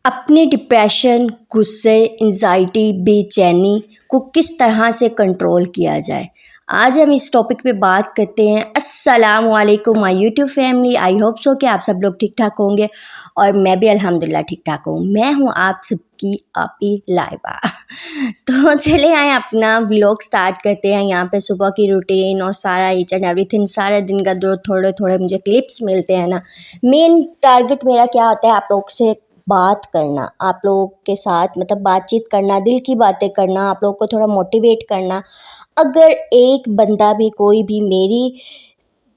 अपने डिप्रेशन, गुस्से, एंजाइटी, बेचैनी को किस तरह से कंट्रोल किया जाए। आज हम इस टॉपिक पे बात करते हैं। अस्सलाम वालेकुम my YouTube family. I hope so कि आप सब लोग ठीक ठाक होंगे और मैं भी अल्हम्दुलिल्लाह ठीक ठाक हूँ। मैं हूँ आप सबकी आपी लाइबा। तो चले आए अपना व्लॉग स्टार्ट करते हैं। यहाँ पे सुबह की रूटीन और सारा ईच एंड एवरीथिंग, सारे दिन का जो थोड़े थोड़े मुझे क्लिप्स मिलते हैं ना। मेन टारगेट मेरा क्या होता है, आप लोग से बात करना, आप लोगों के साथ मतलब बातचीत करना, दिल की बातें करना, आप लोगों को थोड़ा मोटिवेट करना। अगर एक बंदा भी कोई भी मेरी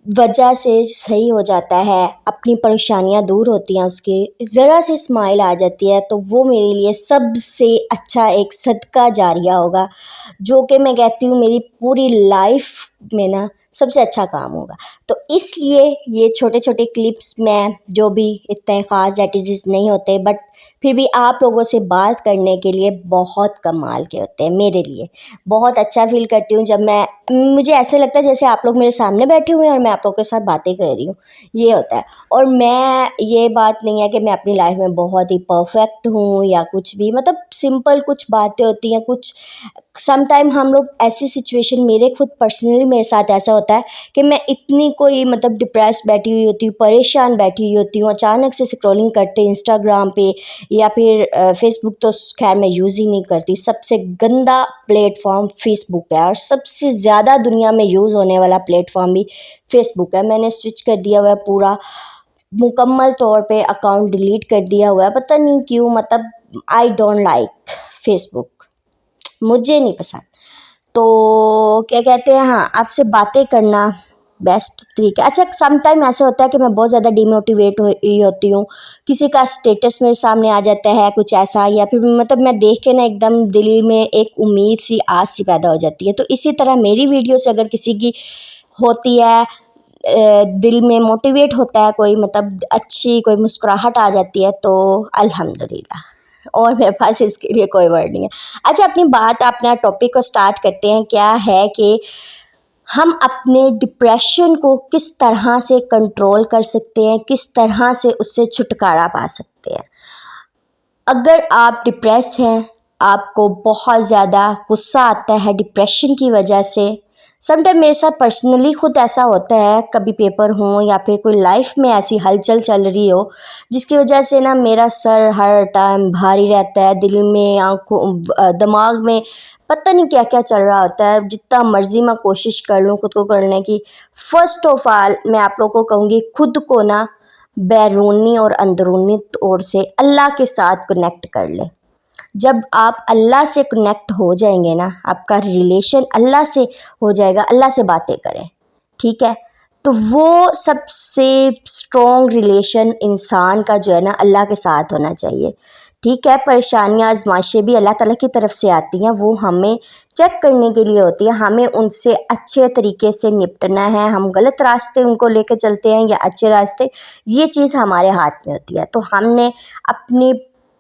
वजह से सही हो जाता है, अपनी परेशानियां दूर होती हैं, उसकी ज़रा सी स्माइल आ जाती है, तो वो मेरे लिए सबसे अच्छा एक सदका जारिया होगा, जो कि मैं कहती हूँ मेरी पूरी लाइफ में ना सबसे अच्छा काम होगा। तो इसलिए ये छोटे छोटे क्लिप्स मैं जो भी इतने ख़ास एटिज़ नहीं होते, बट फिर भी आप लोगों से बात करने के लिए बहुत कमाल के होते हैं। मेरे लिए बहुत अच्छा फील करती हूँ जब मुझे ऐसे लगता है जैसे आप लोग मेरे सामने बैठे हुए हैं और मैं आप लोगों के साथ बातें कर रही हूँ, ये होता है। और मैं ये बात नहीं है कि मैं अपनी लाइफ में बहुत ही परफेक्ट हूँ या कुछ भी, मतलब सिंपल कुछ बातें होती हैं, कुछ समटाइम हम लोग ऐसी सिचुएशन, मेरे खुद पर्सनली मेरे साथ ऐसा होता है कि मैं इतनी कोई मतलब डिप्रेस बैठी हुई होती हूँ, परेशान बैठी हुई होती हूँ, अचानक से स्क्रॉलिंग करते इंस्टाग्राम पे या फिर फेसबुक, तो खैर मैं यूज़ ही नहीं करती। सबसे गंदा प्लेटफॉर्म फेसबुक है और सबसे ज़्यादा दुनिया में यूज़ होने वाला प्लेटफॉर्म भी फेसबुक है। मैंने स्विच कर दिया हुआ है पूरा, मुकम्मल तौर पे अकाउंट डिलीट कर दिया हुआ है। पता नहीं क्यों, मतलब आई डोंट लाइक फेसबुक, मुझे नहीं पसंद। तो क्या कहते हैं, हाँ, आपसे बातें करना बेस्ट तरीका। अच्छा, सम टाइम ऐसे होता है कि मैं बहुत ज़्यादा डिमोटिवेट हुई होती हूँ, किसी का स्टेटस मेरे सामने आ जाता है कुछ ऐसा, या फिर मतलब मैं देख के ना एकदम दिल में एक उम्मीद सी, आस सी पैदा हो जाती है। तो इसी तरह मेरी वीडियो से अगर किसी की होती है, दिल में मोटिवेट होता है कोई, मतलब अच्छी कोई मुस्कुराहट आ जाती है, तो अल्हम्दुलिल्लाह, और मेरे पास इसके लिए कोई वर्ड नहीं है। अच्छा, अपना टॉपिक को स्टार्ट करते हैं। क्या है कि हम अपने डिप्रेशन को किस तरह से कंट्रोल कर सकते हैं, किस तरह से उससे छुटकारा पा सकते हैं। अगर आप डिप्रेस हैं, आपको बहुत ज़्यादा गुस्सा आता है डिप्रेशन की वजह से, समटाइम मेरे साथ पर्सनली खुद ऐसा होता है, कभी पेपर हो या फिर कोई लाइफ में ऐसी हलचल चल रही हो जिसकी वजह से ना मेरा सर हर टाइम भारी रहता है, दिल में, आँखों, दिमाग में पता नहीं क्या क्या चल रहा होता है। जितना मर्जी मैं कोशिश कर लूँ खुद को करने की, फ़र्स्ट ऑफ ऑल मैं आप लोगों को कहूँगी, खुद को ना बैरूनी और अंदरूनी तौर से अल्लाह के साथ कनेक्ट कर लें। जब आप अल्लाह से कनेक्ट हो जाएंगे ना, आपका रिलेशन अल्लाह से हो जाएगा, अल्लाह से बातें करें, ठीक है। तो वो सबसे स्ट्रॉन्ग रिलेशन इंसान का जो है ना, अल्लाह के साथ होना चाहिए, ठीक है। परेशानियाँ, आजमाइशें भी अल्लाह ताला की तरफ से आती हैं, वो हमें चेक करने के लिए होती है, हमें उनसे अच्छे तरीके से निपटना है। हम गलत रास्ते उनको लेके चलते हैं या अच्छे रास्ते, ये चीज़ हमारे हाथ में होती है। तो हमने अपनी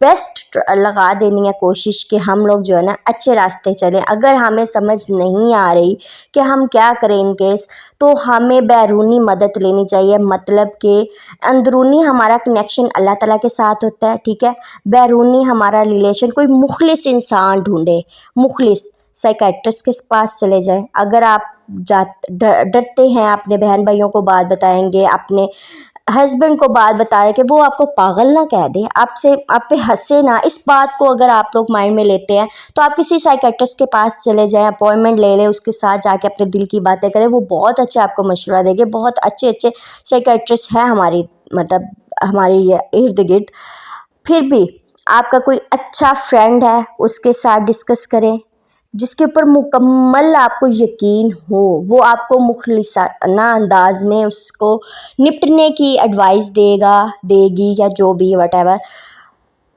बेस्ट लगा देनी है कोशिश कि हम लोग जो है ना अच्छे रास्ते चलें। अगर हमें समझ नहीं आ रही कि हम क्या करें इन केस, तो हमें बैरूनी मदद लेनी चाहिए, मतलब कि अंदरूनी हमारा कनेक्शन अल्लाह ताला के साथ होता है, ठीक है। बैरूनी हमारा रिलेशन, कोई मुखलिस इंसान ढूंढे, मुखलिस साइकेट्रिस्ट के पास चले जाएं। अगर आप डरते हैं, अपने बहन भाइयों को बात बताएंगे, अपने हस्बैंड को बात बताए कि वो आपको पागल ना कह दे, आपसे आप पे हंसे ना, इस बात को अगर आप लोग माइंड में लेते हैं, तो आप किसी साइकेट्रिस्ट के पास चले जाएं, अपॉइंटमेंट ले लें, उसके साथ जाके अपने दिल की बातें करें। वो बहुत अच्छा आपको मशवरा देंगे। बहुत अच्छे अच्छे साइकेट्रिस्ट हैं हमारी, मतलब हमारे इर्द गिर्द। फिर भी आपका कोई अच्छा फ्रेंड है, उसके साथ डिस्कस करें, जिसके ऊपर मुकम्मल आपको यकीन हो, वो आपको मुखलिसाना अंदाज में उसको निपटने की एडवाइस देगी या जो भी वटेवर,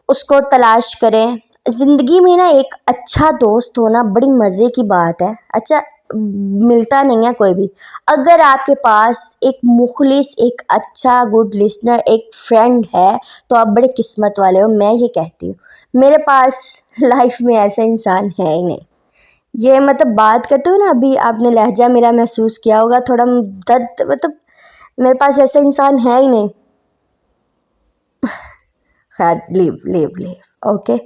उसको तलाश करें। ज़िंदगी में ना एक अच्छा दोस्त होना बड़ी मज़े की बात है। अच्छा, मिलता नहीं है कोई भी। अगर आपके पास एक मुखलिस, एक अच्छा गुड लिसनर, एक फ्रेंड है, तो आप बड़े किस्मत वाले हो। मैं ये कहती हूँ, मेरे पास लाइफ में ऐसा इंसान है ही नहीं। ये मतलब बात करते हो ना, अभी आपने लहजा मेरा महसूस किया होगा, थोड़ा दर्द, मतलब मेरे पास ऐसा इंसान है ही नहीं। खैर लिव ओके।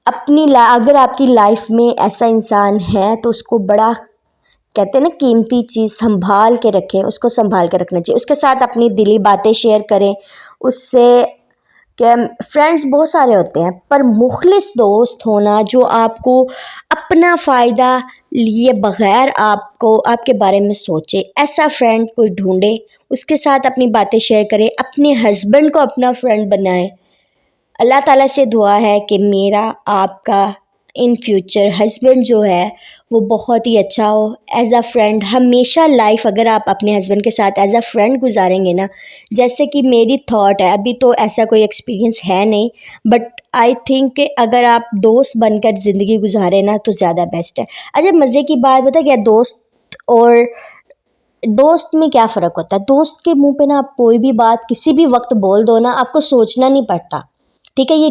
अगर आपकी लाइफ में ऐसा इंसान है तो उसको बड़ा कहते हैं ना कीमती चीज़ संभाल के रखें, उसको संभाल के रखना चाहिए। उसके साथ अपनी दिली बातें शेयर करें। उससे क्या, फ्रेंड्स बहुत सारे होते हैं पर मुखलिस दोस्त होना जो आपको अपना फ़ायदा लिए बगैर आपको आपके बारे में सोचे, ऐसा फ्रेंड कोई ढूंढे। उसके साथ अपनी बातें शेयर करें। अपने हस्बैंड को अपना फ्रेंड बनाएं। अल्लाह ताला से दुआ है कि मेरा आपका इन फ्यूचर हस्बैंड जो है वो बहुत ही अच्छा हो। एज़ अ फ्रेंड हमेशा लाइफ अगर आप अपने हस्बैंड के साथ एज़ अ फ्रेंड गुजारेंगे ना, जैसे कि मेरी थॉट है, अभी तो ऐसा कोई एक्सपीरियंस है नहीं, बट आई थिंक कि अगर आप दोस्त बनकर ज़िंदगी गुजारे ना तो ज़्यादा बेस्ट है। अच्छा मज़े की बात बता क्या, दोस्त में क्या फ़र्क होता है। दोस्त के मुंह पे ना आप कोई भी बात किसी भी वक्त बोल दो ना, आपको सोचना नहीं पड़ता। ठीक है, ये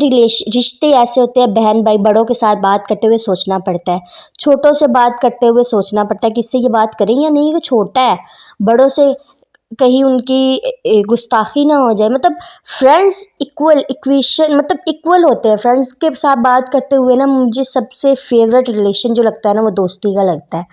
रिश्ते ऐसे होते हैं, बहन भाई बड़ों के साथ बात करते हुए सोचना पड़ता है, छोटों से बात करते हुए सोचना पड़ता है किससे ये बात करें या नहीं, वो छोटा है। बड़ों से कहीं उनकी गुस्ताखी ना हो जाए। मतलब फ्रेंड्स इक्वेशन मतलब इक्वल होते हैं। फ्रेंड्स के साथ बात करते हुए ना मुझे सबसे फेवरेट रिलेशन जो लगता है ना वो दोस्ती का लगता है।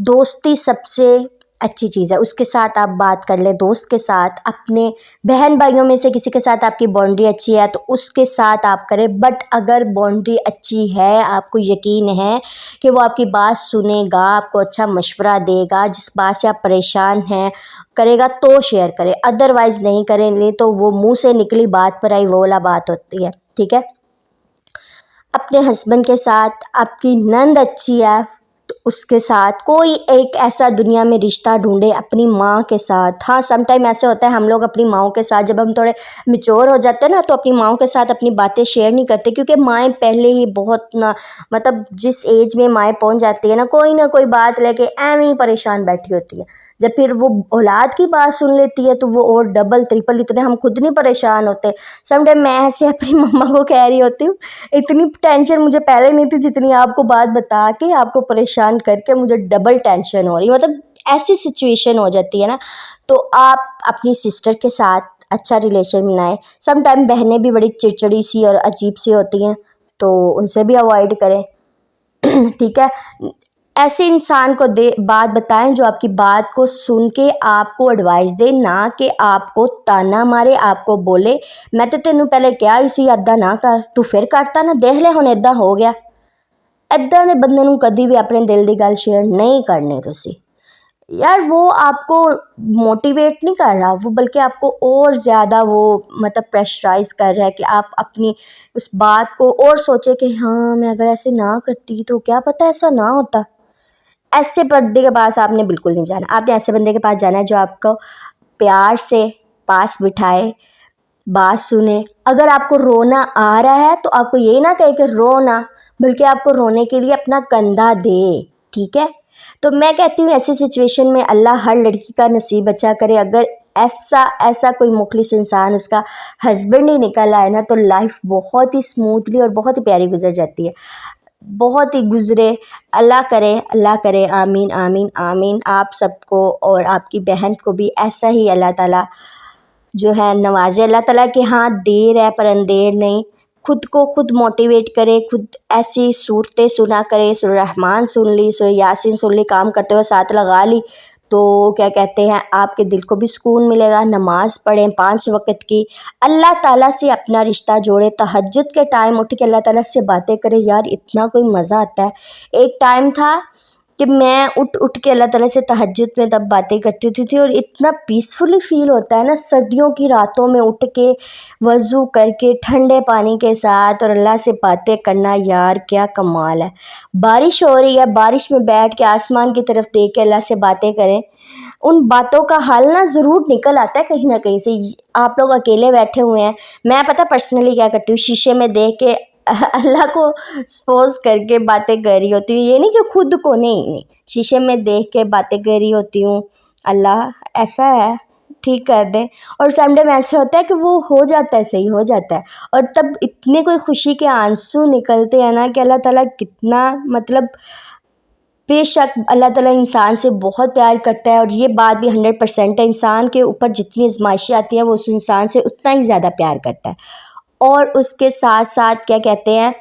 दोस्ती सबसे अच्छी चीज़ है। उसके साथ आप बात कर लें, दोस्त के साथ, अपने बहन भाइयों में से किसी के साथ आपकी बाउंड्री अच्छी है तो उसके साथ आप करें। बट अगर बाउंड्री अच्छी है, आपको यकीन है कि वो आपकी बात सुनेगा, आपको अच्छा मशवरा देगा, जिस बात से आप परेशान हैं करेगा तो शेयर करें, अदरवाइज़ नहीं करें। नहीं तो वो मुंह से निकली बात पर आई वो वाला बात होती है। ठीक है, अपने हस्बैंड के साथ आपकी नंद अच्छी है तो उसके साथ कोई एक ऐसा दुनिया में रिश्ता ढूंढे। अपनी माँ के साथ, हाँ समटाइम ऐसे होता है हम लोग अपनी माँओं के साथ जब हम थोड़े मैच्योर हो जाते हैं ना तो अपनी माँओं के साथ अपनी बातें शेयर नहीं करते, क्योंकि माएँ पहले ही बहुत ना मतलब जिस एज में माएँ पहुँच जाती है ना कोई बात लेके एवं ही परेशान बैठी होती है। जब फिर वो औलाद की बात सुन लेती है तो वो और डबल ट्रिपल इतने हम खुद नहीं परेशान होते। समटाइम मैं ऐसे अपनी मम्मा को कह रही होती हूँ, इतनी टेंशन मुझे पहले नहीं थी जितनी आपको बात बता के आपको परेशान करके मुझे डबल टेंशन हो रही है। मतलब ऐसी सिचुएशन हो जाती है ना, तो आप अपनी सिस्टर के साथ अच्छा रिलेशन बनाएं। समटाइम बहनें भी बड़ी चिड़चिड़ी सी और अजीब सी होती हैं तो उनसे भी अवॉइड करें। ठीक है, ऐसे इंसान को बात बताएं जो आपकी बात को सुन के आपको एडवाइस दे, ना कि आपको ताना मारे, आपको बोले मैं तो तेनू पहले क्या इसी अद्दा ना कर, तू फिर करता ना, देख ले हुण इदां हो गया। इदां दे बंदे नू कदी भी अपने दिल की गल शेयर नहीं करनी तुसी यार। वो आपको मोटिवेट नहीं कर रहा, वो बल्कि आपको और ज़्यादा वो मतलब प्रेशराइज कर रहा है कि आप अपनी उस बात को और सोचे कि हाँ मैं अगर ऐसे ना करती तो क्या पता ऐसा ना होता। ऐसे बंदे के पास आपने बिल्कुल नहीं जाना। आपने ऐसे बंदे के पास जाना है जो आपको प्यार से पास बिठाए, बात सुने। अगर आपको रोना आ रहा है तो आपको ये ना कहे कि रो ना, बल्कि आपको रोने के लिए अपना कंधा दे। ठीक है, तो मैं कहती हूँ ऐसी सिचुएशन में अल्लाह हर लड़की का नसीब अच्छा करे। अगर ऐसा कोई मुखलिस इंसान उसका हस्बैंड ही निकल आए ना तो लाइफ बहुत ही स्मूथली और बहुत ही प्यारी गुजर जाती है, बहुत ही गुजरे। अल्लाह करे आमीन आमीन आमीन। आप सबको और आपकी बहन को भी ऐसा ही अल्लाह ताला जो है नवाजे। अल्लाह ताला के हाँ देर है पर अंधेर नहीं। खुद को खुद मोटिवेट करे, खुद ऐसी सूरतें सुना करे, सूरह रहमान सुन ली, सूरह यासीन सुन ली, काम करते हुए साथ लगा ली तो क्या कहते हैं आपके दिल को भी सुकून मिलेगा। नमाज़ पढ़ें 5 वक्त की, अल्लाह ताला से अपना रिश्ता जोड़े, तहज्जुद के टाइम उठ के अल्लाह ताला से बातें करें। यार इतना कोई मज़ा आता है। एक टाइम था कि मैं उठ के अल्लाह ताला से तहज्जुद में तब बातें करती थी और इतना पीसफुली फ़ील होता है ना, सर्दियों की रातों में उठ के वज़ू करके ठंडे पानी के साथ और अल्लाह से बातें करना, यार क्या कमाल है। बारिश हो रही है, बारिश में बैठ के आसमान की तरफ देख के अल्लाह से बातें करें, उन बातों का हल ना ज़रूर निकल आता है कहीं ना कहीं से। आप लोग अकेले बैठे हुए हैं, मैं पता पर्सनली क्या करती हूँ, शीशे में देख के अल्लाह को सपोज करके बातें कर रही होती हूँ। ये नहीं कि खुद को, नहीं, शीशे में देख के बातें कर रही होती हूँ, अल्लाह ऐसा है ठीक कर दे। और समटाइम ऐसे होता है कि वो हो जाता है, सही हो जाता है, और तब इतने कोई खुशी के आंसू निकलते हैं ना कि अल्लाह ताला कितना मतलब बेशक अल्लाह ताला इंसान से बहुत प्यार करता है। और ये बात भी 100% है, इंसान के ऊपर जितनी आजमाइशें आती हैं वो उस इंसान से उतना ही ज़्यादा प्यार करता है। और उसके साथ साथ क्या कहते हैं,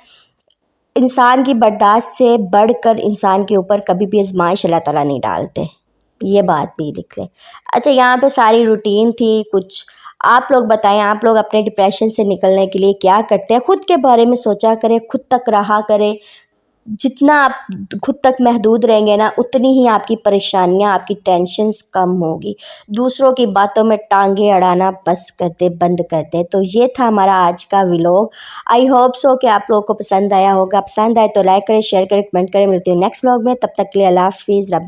इंसान की बर्दाश्त से बढ़कर इंसान के ऊपर कभी भी आजमाइश अल्लाह ताला नहीं डालते, ये बात भी लिख लें। अच्छा, यहाँ पे सारी रूटीन थी कुछ। आप लोग बताएं, आप लोग अपने डिप्रेशन से निकलने के लिए क्या करते हैं? खुद के बारे में सोचा करें, खुद तक रहा करें। जितना आप खुद तक महदूद रहेंगे ना, उतनी ही आपकी परेशानियां, आपकी टेंशन्स कम होगी। दूसरों की बातों में टांगे अड़ाना बंद कर दे। तो ये था हमारा आज का व्लॉग। आई होप सो कि आप लोगों को पसंद आया होगा। पसंद आए तो लाइक करें, शेयर करें, कमेंट करें। मिलती हूँ नेक्स्ट व्लॉग में, तब तक के लिए अल्लाह हाफिज़। रब